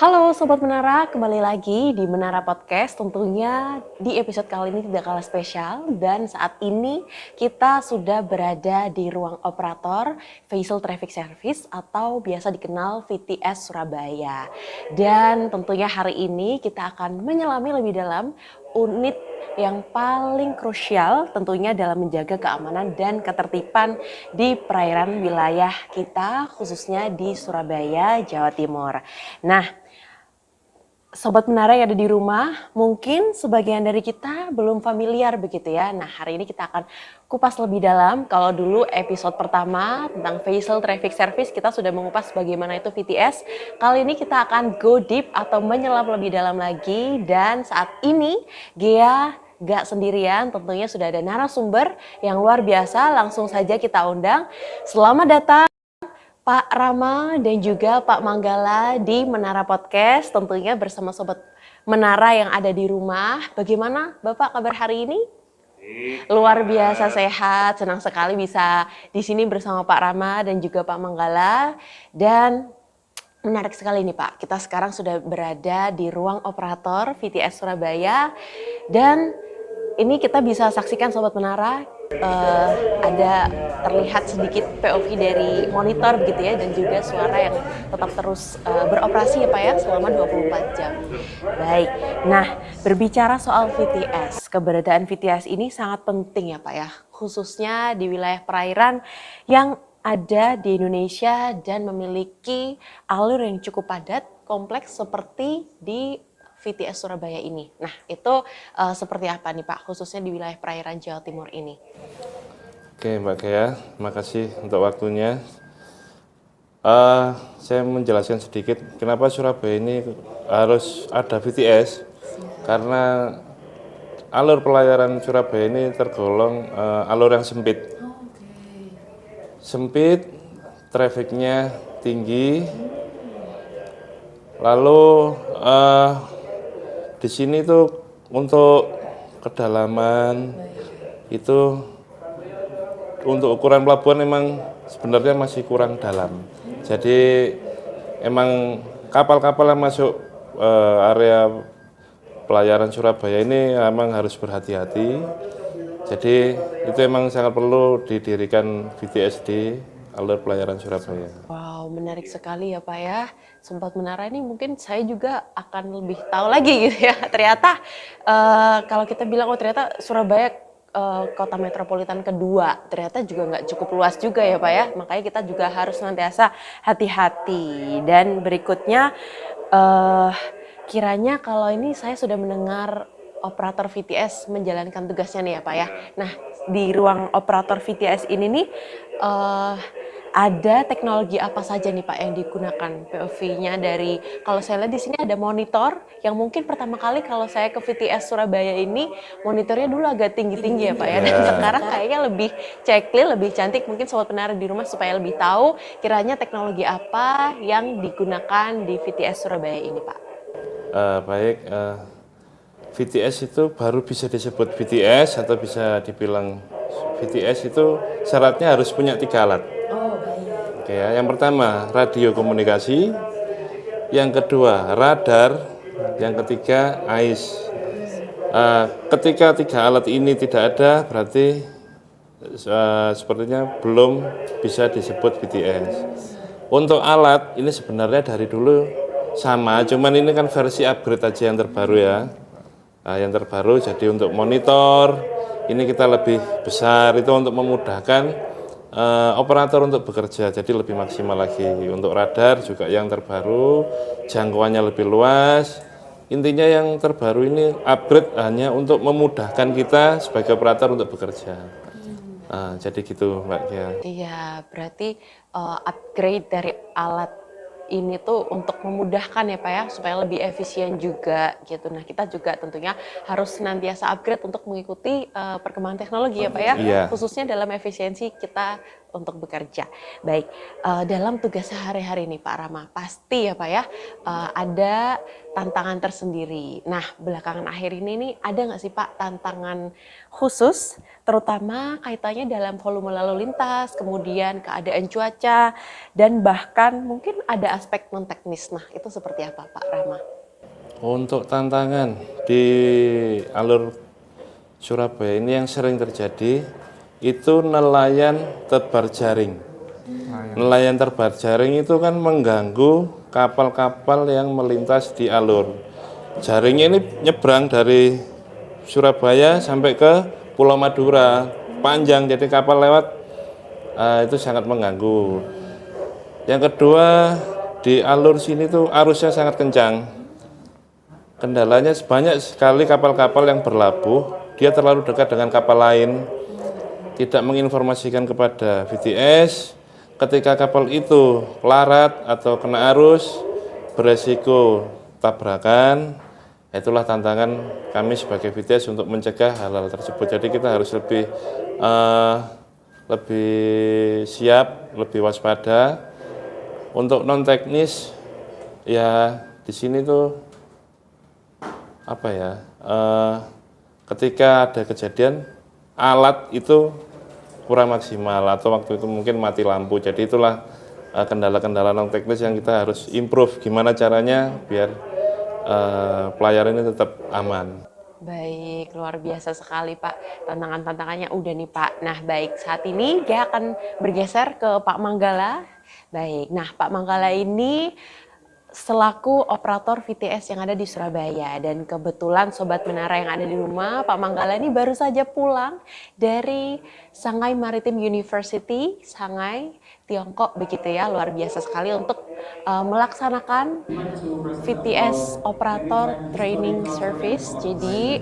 Halo Sobat Menara, kembali lagi di Menara Podcast. Tentunya di episode kali ini tidak kalah spesial dan saat ini kita sudah berada di ruang operator Vehicle Traffic Service atau biasa dikenal VTS Surabaya. Dan tentunya hari ini kita akan menyelami lebih dalam unit yang paling krusial tentunya dalam menjaga keamanan dan ketertiban di perairan wilayah kita khususnya di Surabaya, Jawa Timur. Nah, Sobat Menara yang ada di rumah, mungkin sebagian dari kita belum familiar begitu ya. Nah, hari ini kita akan kupas lebih dalam. Kalau dulu episode pertama tentang Vehicle Traffic Service kita sudah mengupas bagaimana itu VTS. Kali ini kita akan go deep atau menyelam lebih dalam lagi. Dan saat ini Gea gak sendirian, tentunya sudah ada narasumber yang luar biasa. Langsung saja kita undang. Selamat datang Pak Rama dan juga Pak Manggala di Menara Podcast, tentunya bersama Sobat Menara yang ada di rumah. Bagaimana Bapak kabar hari ini? Luar biasa sehat, senang sekali bisa di sini bersama Pak Rama dan juga Pak Manggala. Dan menarik sekali nih Pak, kita sekarang sudah berada di ruang operator VTS Surabaya dan ini kita bisa saksikan Sobat Menara, ada terlihat sedikit POV dari monitor begitu ya dan juga suara yang tetap terus beroperasi ya Pak ya selama 24 jam. Baik, nah berbicara soal VTS, keberadaan VTS ini sangat penting ya Pak ya, khususnya di wilayah perairan yang ada di Indonesia dan memiliki alur yang cukup padat, kompleks seperti di VTS Surabaya ini. Nah, itu seperti apa nih Pak, khususnya di wilayah perairan Jawa Timur ini? Oke Mbak Gea, makasih untuk waktunya. Saya menjelaskan sedikit kenapa Surabaya ini harus ada VTS. Karena alur pelayaran Surabaya ini tergolong alur yang sempit. Sempit, trafiknya tinggi. Lalu di sini tuh untuk kedalaman itu untuk ukuran pelabuhan memang sebenarnya masih kurang dalam. Jadi emang kapal-kapal yang masuk area pelayaran Surabaya ini memang harus berhati-hati. Jadi itu emang sangat perlu didirikan VTS di alur pelayaran Surabaya. Wow, menarik sekali ya Pak ya. Sobat Menara ini mungkin saya juga akan lebih tahu lagi gitu ya. Ternyata kalau kita bilang oh ternyata Surabaya kota metropolitan kedua, ternyata juga nggak cukup luas juga ya Pak ya. Makanya kita juga harus senantiasa hati-hati. Dan berikutnya kiranya kalau ini saya sudah mendengar operator VTS menjalankan tugasnya nih ya Pak ya. Nah, di ruang operator VTS ini nih ada teknologi apa saja nih Pak yang digunakan POV-nya dari kalau saya lihat di sini ada monitor yang mungkin pertama kali kalau saya ke VTS Surabaya ini monitornya dulu agak tinggi-tinggi ya Pak ya, dan sekarang kayaknya lebih clear, lebih cantik. Mungkin Sobat Menara di rumah supaya lebih tahu kiranya teknologi apa yang digunakan di VTS Surabaya ini Pak. Baik, VTS itu baru bisa disebut VTS atau bisa dibilang VTS itu syaratnya harus punya 3 alat. Oke ya, yang pertama radio komunikasi, yang kedua radar, yang ketiga AIS. Ketika 3 alat ini tidak ada, berarti sepertinya belum bisa disebut VTS. Untuk alat ini sebenarnya dari dulu sama, cuman ini kan versi upgrade aja yang terbaru ya. Yang terbaru jadi untuk monitor ini kita lebih besar itu untuk memudahkan operator untuk bekerja, jadi lebih maksimal lagi. Untuk radar juga yang terbaru, jangkauannya lebih luas. Intinya yang terbaru ini upgrade hanya untuk memudahkan kita sebagai operator untuk bekerja. Jadi gitu Mbak Kia. Iya, berarti upgrade dari alat ini tuh untuk memudahkan ya Pak ya, supaya lebih efisien juga gitu. Nah kita juga tentunya harus senantiasa upgrade untuk mengikuti perkembangan teknologi ya Pak ya, Iya. khususnya dalam efisiensi kita untuk bekerja. Baik, dalam tugas sehari-hari nih Pak Rama, pasti ya Pak ya, ada tantangan tersendiri. Nah, belakangan akhir ini nih ada nggak sih Pak tantangan khusus, terutama kaitannya dalam volume lalu lintas, kemudian keadaan cuaca, dan bahkan mungkin ada aspek non teknis. Nah, itu seperti apa Pak Rama? Untuk tantangan di alur Surabaya ini yang sering terjadi itu nelayan tebar jaring. Nelayan tebar jaring itu kan mengganggu kapal-kapal yang melintas di alur. Jaringnya ini nyebrang dari Surabaya sampai ke Pulau Madura, panjang, jadi kapal lewat itu sangat mengganggu. Yang kedua, di alur sini tuh arusnya sangat kencang. Kendalanya banyak sekali kapal-kapal yang berlabuh, dia terlalu dekat dengan kapal lain, tidak menginformasikan kepada VTS. Ketika kapal itu larat atau kena arus, beresiko tabrakan. Itulah tantangan kami sebagai VTS untuk mencegah hal-hal tersebut. Jadi kita harus lebih siap, lebih waspada. Untuk non teknis, ya di sini tuh apa ya? Ketika ada kejadian, alat itu kurang maksimal atau waktu itu mungkin mati lampu. Jadi itulah kendala-kendala non teknis yang kita harus improve. Gimana caranya biar pelayaran ini tetap aman. Baik, luar biasa sekali Pak. Tantangan-tantangannya udah nih Pak. Nah baik, saat ini dia akan bergeser ke Pak Manggala. Baik, nah Pak Manggala ini selaku operator VTS yang ada di Surabaya, dan kebetulan Sobat Menara yang ada di rumah, Pak Manggala ini baru saja pulang dari Shanghai Maritime University, Shanghai, Tiongkok begitu ya. Luar biasa sekali untuk melaksanakan VTS Operator Training Service. Jadi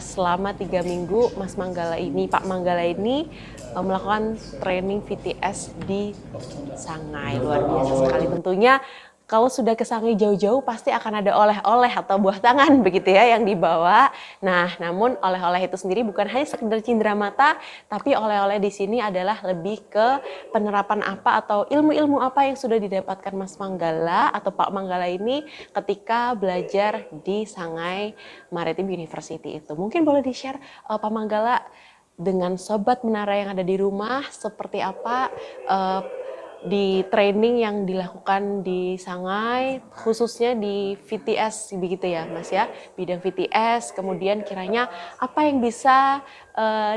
selama 3 minggu Pak Manggala ini melakukan training VTS di Shanghai. Luar biasa sekali tentunya. Kalau sudah ke Shanghai jauh-jauh pasti akan ada oleh-oleh atau buah tangan begitu ya yang dibawa. Nah, namun oleh-oleh itu sendiri bukan hanya sekedar cindera mata, tapi oleh-oleh di sini adalah lebih ke penerapan apa atau ilmu-ilmu apa yang sudah didapatkan Mas Manggala atau Pak Manggala ini ketika belajar di Shanghai Maritime University itu. Mungkin boleh di-share Pak Manggala dengan Sobat Menara yang ada di rumah seperti apa di training yang dilakukan di Shanghai, khususnya di VTS begitu ya Mas ya, bidang VTS, kemudian kiranya apa yang bisa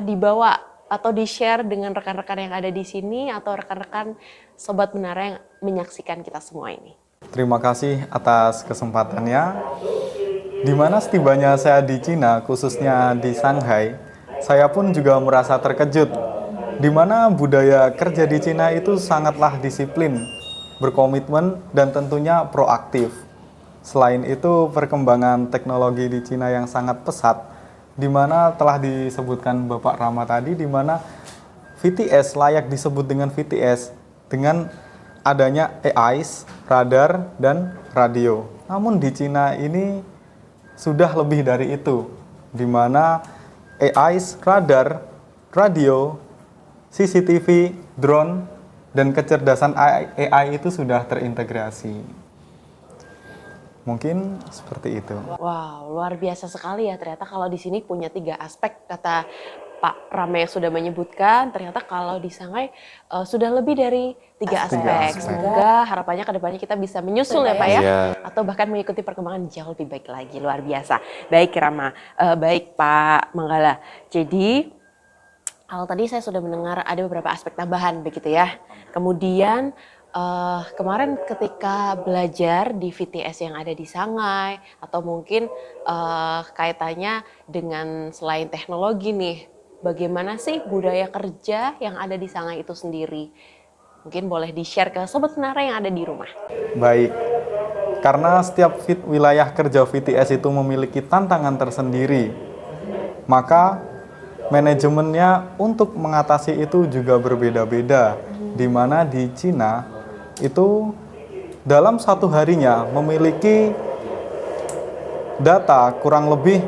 dibawa atau di-share dengan rekan-rekan yang ada di sini atau rekan-rekan Sobat Menara yang menyaksikan kita semua ini. Terima kasih atas kesempatannya. Di mana setibanya saya di Cina, khususnya di Shanghai, saya pun juga merasa terkejut di mana budaya kerja di Cina itu sangatlah disiplin, berkomitmen, dan tentunya proaktif. Selain itu, perkembangan teknologi di Cina yang sangat pesat, di mana telah disebutkan Bapak Rama tadi, di mana VTS layak disebut dengan VTS dengan adanya AIS, radar, dan radio. Namun di Cina ini sudah lebih dari itu, di mana AIS, radar, radio, CCTV, drone, dan kecerdasan AI itu sudah terintegrasi. Mungkin seperti itu. Wow, luar biasa sekali ya. Ternyata kalau di sini punya 3 aspek, kata Pak Rama yang sudah menyebutkan. Ternyata kalau di Shanghai sudah lebih dari 3 aspek. Semoga harapannya ke depannya kita bisa menyusul ya Pak ya. Atau bahkan mengikuti perkembangan jauh lebih baik lagi. Luar biasa. Baik Rama, baik Pak Manggala. Jadi kalau tadi saya sudah mendengar ada beberapa aspek tambahan begitu ya. Kemudian kemarin ketika belajar di VTS yang ada di Shanghai atau mungkin kaitannya dengan selain teknologi nih, bagaimana sih budaya kerja yang ada di Shanghai itu sendiri? Mungkin boleh di-share ke Sobat Menara yang ada di rumah. Baik, karena setiap wilayah kerja VTS itu memiliki tantangan tersendiri, maka manajemennya untuk mengatasi itu juga berbeda-beda, di mana di Cina itu dalam satu harinya memiliki data kurang lebih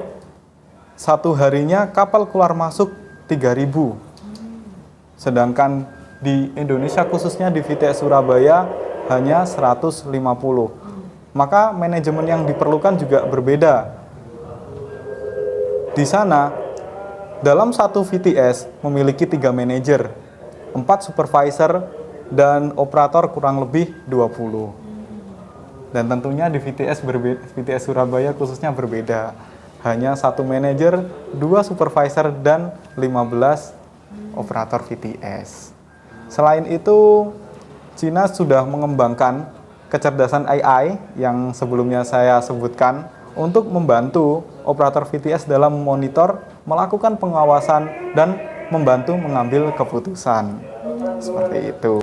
satu harinya kapal keluar masuk 3.000. Sedangkan di Indonesia khususnya di VTS Surabaya hanya 150. maka manajemen yang diperlukan juga berbeda. Di sana, dalam satu VTS memiliki 3 manajer, 4 supervisor, dan operator kurang lebih 20. Dan tentunya di VTS Surabaya khususnya berbeda. Hanya 1 manajer, 2 supervisor, dan 15 operator VTS. Selain itu, Cina sudah mengembangkan kecerdasan AI yang sebelumnya saya sebutkan untuk membantu operator VTS dalam memonitor, melakukan pengawasan, dan membantu mengambil keputusan. Seperti itu.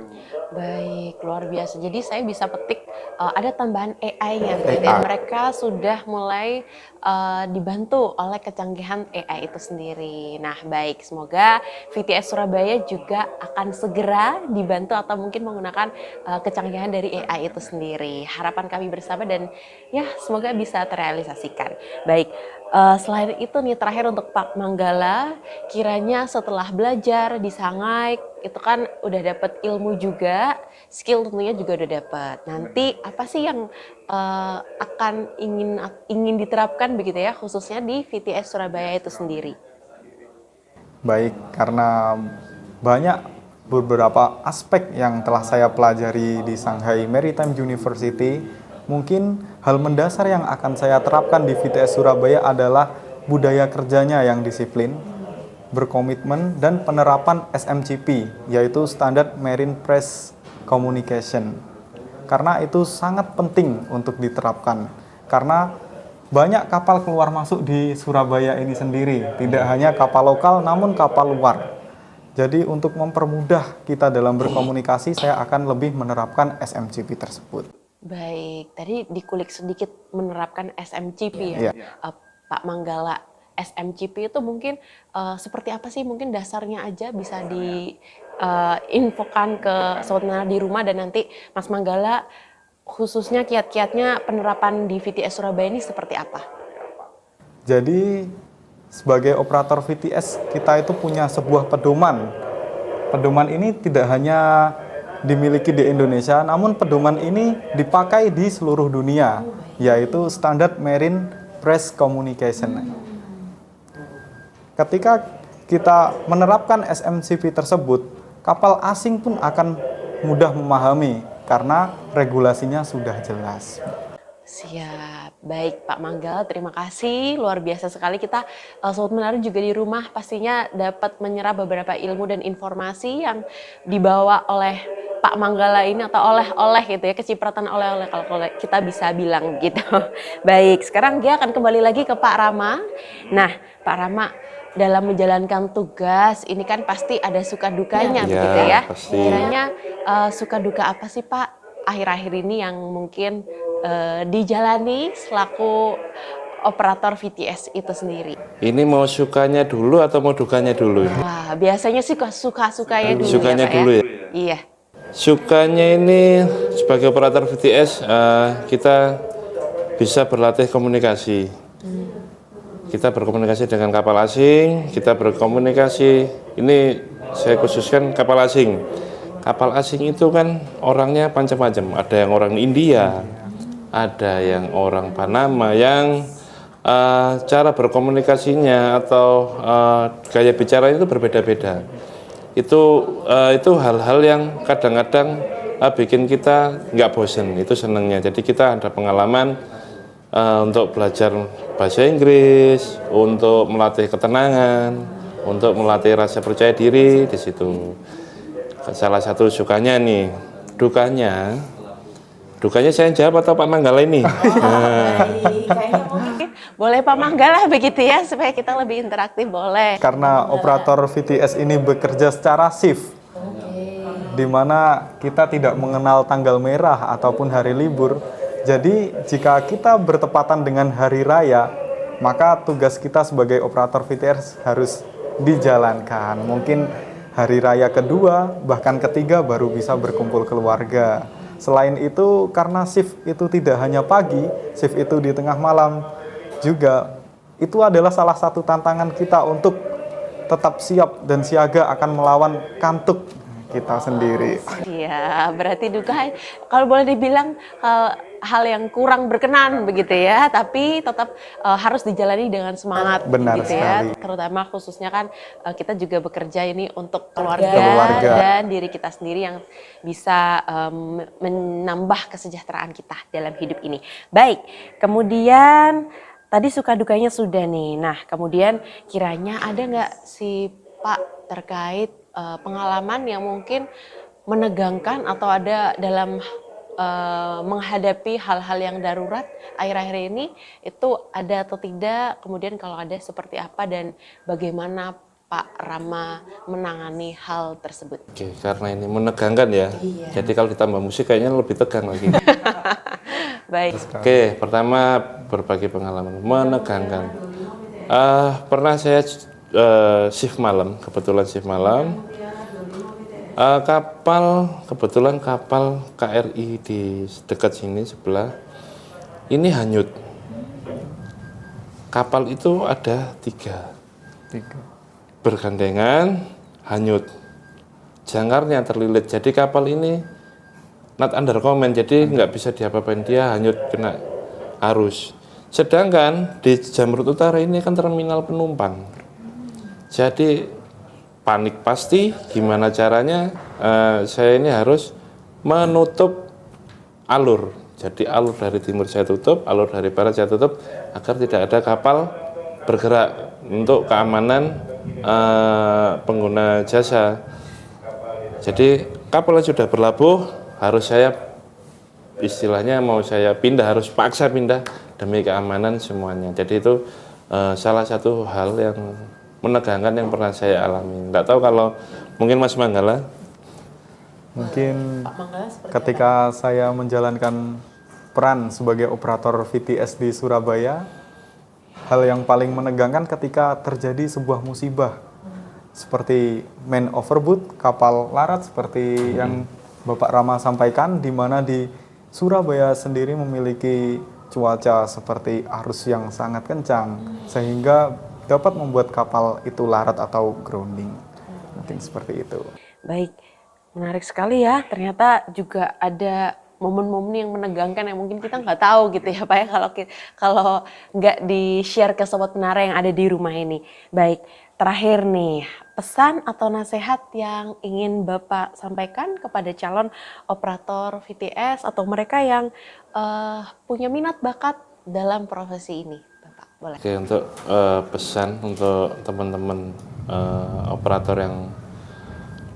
Baik, luar biasa. Jadi saya bisa petik ada tambahan AI-nya, dan mereka sudah mulai dibantu oleh kecanggihan AI itu sendiri. Nah, baik, semoga VTS Surabaya juga akan segera dibantu atau mungkin menggunakan kecanggihan dari AI itu sendiri. Harapan kami bersama dan ya semoga bisa terrealisasikan. Baik, selain itu nih terakhir untuk Pak Manggala, kiranya setelah belajar di Shanghai itu kan udah dapat ilmu juga, skill tentunya juga udah dapat. Nanti apa sih yang akan ingin diterapkan begitu ya, khususnya di VTS Surabaya itu sendiri? Baik, karena banyak beberapa aspek yang telah saya pelajari di Shanghai Maritime University, mungkin hal mendasar yang akan saya terapkan di VTS Surabaya adalah budaya kerjanya yang disiplin, berkomitmen, dan penerapan SMCP, yaitu Standard Marine Press Communication. Karena itu sangat penting untuk diterapkan. Karena banyak kapal keluar masuk di Surabaya ini sendiri, tidak hanya kapal lokal namun kapal luar. Jadi untuk mempermudah kita dalam berkomunikasi, saya akan lebih menerapkan SMCP tersebut. Baik, tadi dikulik sedikit menerapkan SMCP ya, Pak Manggala. SMCP itu mungkin seperti apa sih? Mungkin dasarnya aja bisa diinfokan ke sobat di rumah, dan nanti Mas Manggala khususnya kiat-kiatnya penerapan di VTS Surabaya ini seperti apa? Jadi sebagai operator VTS kita itu punya sebuah pedoman. Pedoman ini tidak hanya dimiliki di Indonesia, namun pedoman ini dipakai di seluruh dunia, yaitu Standard Marine Press Communication. Ketika kita menerapkan SMCP tersebut, kapal asing pun akan mudah memahami karena regulasinya sudah jelas. Siap, baik Pak Manggala, terima kasih, luar biasa sekali. Kita Sobat Menara juga di rumah pastinya dapat menyerap beberapa ilmu dan informasi yang dibawa oleh Pak Manggala ini, atau oleh-oleh gitu ya, kecipratan oleh-oleh kalau kita bisa bilang gitu. Baik, sekarang dia akan kembali lagi ke Pak Rama. Nah, Pak Rama, dalam menjalankan tugas ini kan pasti ada suka dukanya begitu ya. Pasti. Kiranya suka duka apa sih Pak akhir-akhir ini yang mungkin dijalani selaku operator VTS itu sendiri? Ini mau sukanya dulu atau mau dukanya dulu? Wah, biasanya sih suka-sukanya dulu. Sukanya ya, Pak, dulu ya? Iya. Sukanya ini sebagai operator VTS kita bisa berlatih komunikasi. Kita berkomunikasi dengan kapal asing, kita berkomunikasi, ini saya khususkan kapal asing. Kapal asing itu kan orangnya macam-macam, ada yang orang India, ada yang orang Panama, yang cara berkomunikasinya atau gaya bicara itu berbeda-beda. Itu hal-hal yang kadang-kadang bikin kita nggak bosen, itu senangnya. Jadi kita ada pengalaman untuk belajar bahasa Inggris, untuk melatih ketenangan, untuk melatih rasa percaya diri di situ. Salah satu sukanya nih, dukanya saya jawab atau Pak Manggala ini? Kayaknya mungkin boleh Pak Manggala begitu ya, supaya kita lebih interaktif, boleh. Karena operator VTS ini bekerja secara shift, di mana kita tidak mengenal tanggal merah ataupun hari libur. Jadi jika kita bertepatan dengan hari raya, maka tugas kita sebagai operator VTS harus dijalankan. Mungkin hari raya kedua, bahkan ketiga baru bisa berkumpul keluarga. Selain itu, karena shift itu tidak hanya pagi, shift itu di tengah malam juga, itu adalah salah satu tantangan kita untuk tetap siap dan siaga akan melawan kantuk kita sendiri. Iya, berarti duka kalau boleh dibilang hal yang kurang berkenan begitu ya, tapi tetap harus dijalani dengan semangat. Benar gitu ya. sekali. Terutama khususnya kan kita juga bekerja ini untuk keluarga, Keluarga. dan diri kita sendiri yang bisa menambah kesejahteraan kita dalam hidup ini. Baik, kemudian tadi suka dukanya sudah nih. Nah, kemudian kiranya ada nggak sih Pak terkait pengalaman yang mungkin menegangkan atau ada dalam menghadapi hal-hal yang darurat akhir-akhir ini, itu ada atau tidak? Kemudian kalau ada seperti apa dan bagaimana Pak Rama menangani hal tersebut? Oke, karena ini menegangkan ya. Jadi kalau ditambah musik kayaknya lebih tegang lagi. Baik. Oke, pertama berbagi pengalaman menegangkan. Pernah saya shift malam, kebetulan shift malam. Kebetulan kapal KRI di dekat sini sebelah, ini hanyut. Kapal itu ada tiga, bergandengan, hanyut. Jangkarnya terlilit, jadi kapal ini not under command, jadi nggak bisa diapa-apain, dia hanyut kena arus. Sedangkan di Jamrut Utara ini kan terminal penumpang, jadi panik pasti. Gimana caranya? Saya ini harus menutup alur. Jadi alur dari timur saya tutup, alur dari barat saya tutup, agar tidak ada kapal bergerak untuk keamanan pengguna jasa. Jadi kapal sudah berlabuh, harus saya istilahnya mau saya pindah, harus paksa pindah demi keamanan semuanya. Jadi itu salah satu hal yang menegangkan yang pernah saya alami. Nggak tahu kalau mungkin Mas Manggala. Mungkin ketika saya menjalankan peran sebagai operator VTS di Surabaya, hal yang paling menegangkan ketika terjadi sebuah musibah seperti main overboard, kapal larat seperti yang Bapak Rama sampaikan, di mana di Surabaya sendiri memiliki cuaca seperti arus yang sangat kencang sehingga dapat membuat kapal itu larat atau grounding. Mungkin seperti itu. Baik, menarik sekali ya. Ternyata juga ada momen-momen yang menegangkan yang mungkin kita nggak tahu gitu ya Pak ya, kalau nggak di-share ke Sobat Menara yang ada di rumah ini. Baik, terakhir nih, pesan atau nasihat yang ingin Bapak sampaikan kepada calon operator VTS atau mereka yang punya minat bakat dalam profesi ini. Boleh. Oke, untuk pesan untuk teman-teman operator yang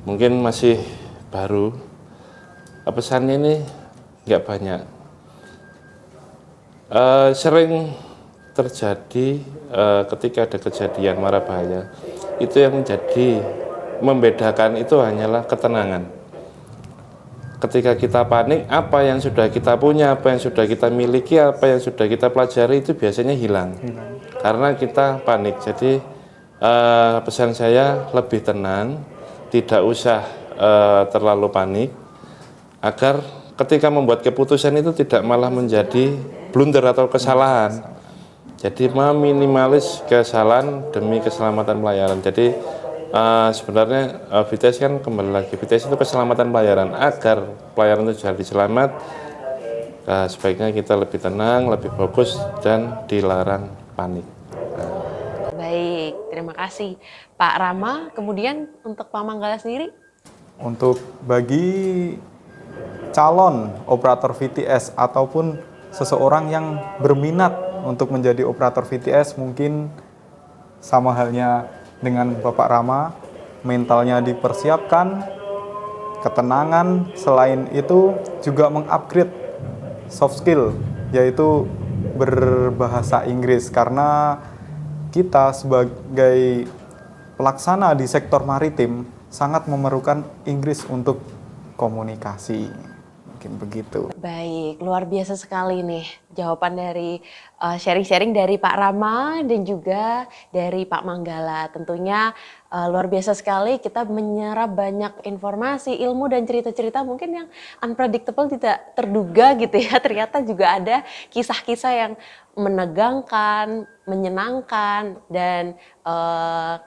mungkin masih baru, pesannya ini nggak banyak. Sering terjadi ketika ada kejadian mara bahaya, itu yang menjadi membedakan itu hanyalah ketenangan. Ketika kita panik, apa yang sudah kita punya, apa yang sudah kita miliki, apa yang sudah kita pelajari itu biasanya hilang. Karena kita panik. Jadi pesan saya lebih tenang, tidak usah terlalu panik, agar ketika membuat keputusan itu tidak malah menjadi blunder atau kesalahan. Jadi meminimalis kesalahan demi keselamatan pelayaran. Jadi sebenarnya VTS kan kembali lagi, VTS itu keselamatan pelayaran. Agar pelayaran itu jadi selamat, sebaiknya kita lebih tenang, lebih fokus, dan dilarang panik. Baik, terima kasih Pak Rama. Kemudian untuk Pak Manggala sendiri? Untuk bagi calon operator VTS ataupun seseorang yang berminat untuk menjadi operator VTS, mungkin sama halnya dengan Bapak Rama, mentalnya dipersiapkan, ketenangan, selain itu juga mengupgrade soft skill, yaitu berbahasa Inggris, karena kita sebagai pelaksana di sektor maritim sangat memerlukan Inggris untuk komunikasi. Mungkin begitu. Baik, luar biasa sekali nih jawaban dari sharing-sharing dari Pak Rama dan juga dari Pak Manggala. Tentunya luar biasa sekali, kita menyerap banyak informasi, ilmu dan cerita-cerita mungkin yang unpredictable, tidak terduga gitu ya. Ternyata juga ada kisah-kisah yang menegangkan, menyenangkan, dan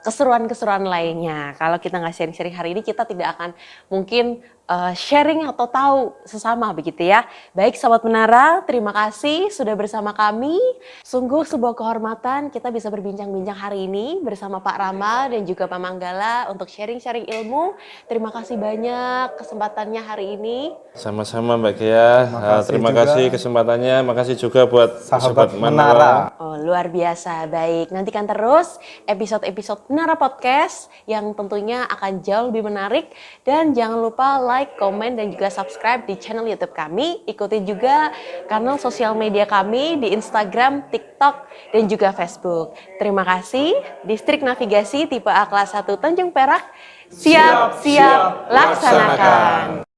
keseruan-keseruan lainnya. Kalau kita nggak sharing-sharing hari ini, kita tidak akan mungkin sharing atau tahu sesama begitu ya. Baik Sobat Menara, terima kasih sudah bersama kami. Sungguh sebuah kehormatan kita bisa berbincang-bincang hari ini bersama Pak Rama dan juga Pak Manggala untuk sharing-sharing ilmu. Terima kasih banyak kesempatannya hari ini. Sama-sama Mbak Gia. Terima kasih kesempatannya. Makasih juga buat Sahabat Sobat Menara. Oh, luar biasa. Baik, nantikan terus episode-episode Menara Podcast yang tentunya akan jauh lebih menarik. Dan jangan lupa like, komen, dan juga subscribe di channel YouTube kami. Ikuti juga kanal sosial media kami di Instagram, TikTok, dan juga Facebook. Terima kasih. Distrik Navigasi tipe A kelas 1 Tanjung Perak. Siap, laksanakan.